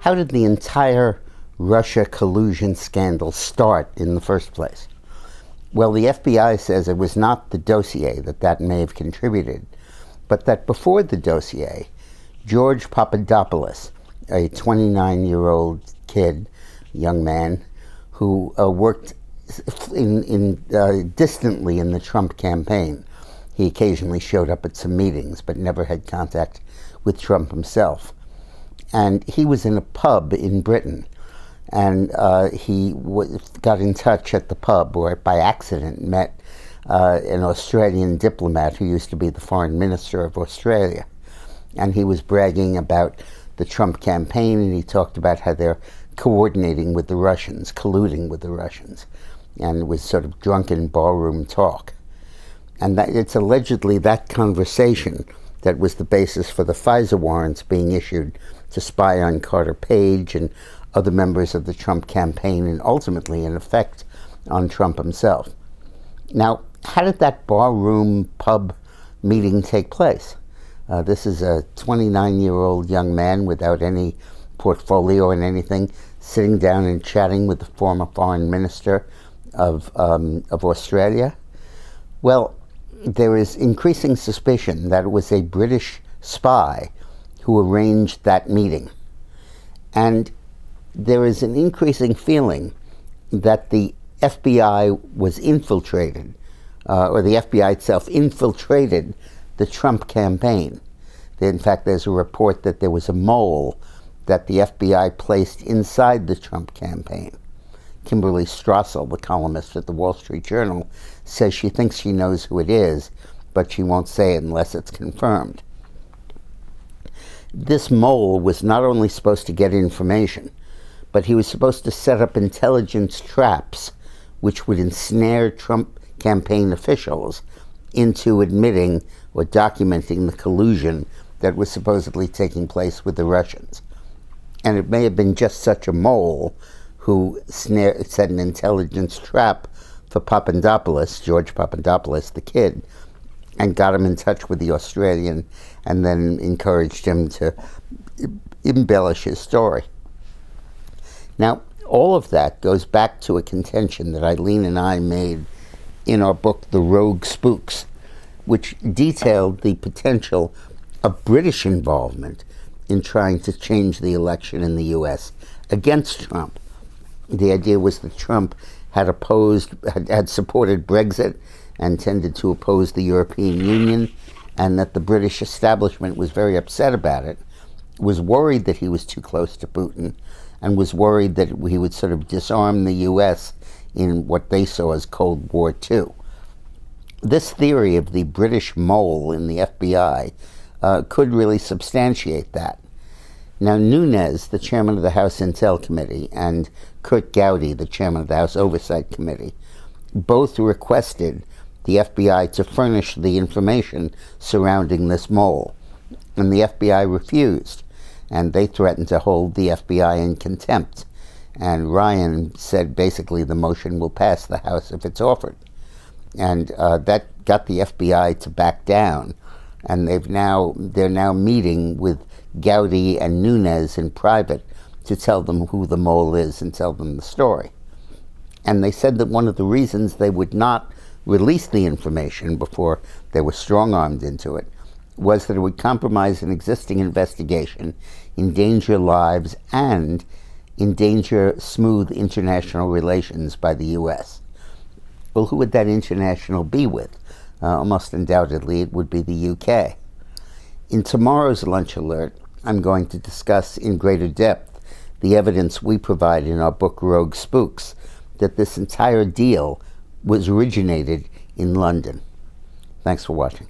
How did the entire Russia collusion scandal start in the first place? Well, the FBI says it was not the dossier that may have contributed, but that before the dossier, George Papadopoulos, a 29-year-old kid, young man, who worked distantly in the Trump campaign. He occasionally showed up at some meetings, but never had contact with Trump himself. And he was in a pub in Britain, and he got in touch at the pub, or by accident met an Australian diplomat who used to be the foreign minister of Australia. And he was bragging about the Trump campaign, and he talked about how they're coordinating with the Russians, colluding with the Russians. And it was sort of drunken ballroom talk. And that it's allegedly that conversation that was the basis for the FISA warrants being issued to spy on Carter Page and other members of the Trump campaign, and ultimately, in effect, on Trump himself. Now, how did that barroom pub meeting take place? This is a 29-year-old young man without any portfolio and anything, sitting down and chatting with the former foreign minister of Australia. Well, there is increasing suspicion that it was a British spy who arranged that meeting. And there is an increasing feeling that the FBI was infiltrated, or the FBI itself infiltrated the Trump campaign. In fact, there's a report that there was a mole that the FBI placed inside the Trump campaign. Kimberly Strassel, the columnist at the Wall Street Journal, says she thinks she knows who it is, but she won't say it unless it's confirmed. This mole was not only supposed to get information, but he was supposed to set up intelligence traps which would ensnare Trump campaign officials into admitting or documenting the collusion that was supposedly taking place with the Russians. And it may have been just such a mole who set an intelligence trap for Papadopoulos, George Papadopoulos, the kid, and got him in touch with the Australian, and then encouraged him to embellish his story. Now, all of that goes back to a contention that Eileen and I made in our book, The Rogue Spooks, which detailed the potential of British involvement in trying to change the election in the U.S. against Trump. The idea was that Trump had supported Brexit and tended to oppose the European Union, and that the British establishment was very upset about it, was worried that he was too close to Putin, and was worried that he would sort of disarm the U.S. in what they saw as Cold War II. This theory of the British mole in the FBI could really substantiate that. Now, Nunes, the chairman of the House Intel Committee, and Kurt Gowdy, the chairman of the House Oversight Committee, both requested the FBI to furnish the information surrounding this mole. And the FBI refused, and they threatened to hold the FBI in contempt. And Ryan said basically the motion will pass the House if it's offered. And that got the FBI to back down. And they're now meeting with Gowdy and Nunes in private to tell them who the mole is and tell them the story. And they said that one of the reasons they would not release the information before they were strong-armed into it was that it would compromise an existing investigation, endanger lives, and endanger smooth international relations by the U.S. Well, who would that international be with? Almost undoubtedly, it would be the UK. In tomorrow's Lunch Alert, I'm going to discuss in greater depth the evidence we provide in our book, Rogue Spooks, that this entire deal was originated in London. Thanks for watching.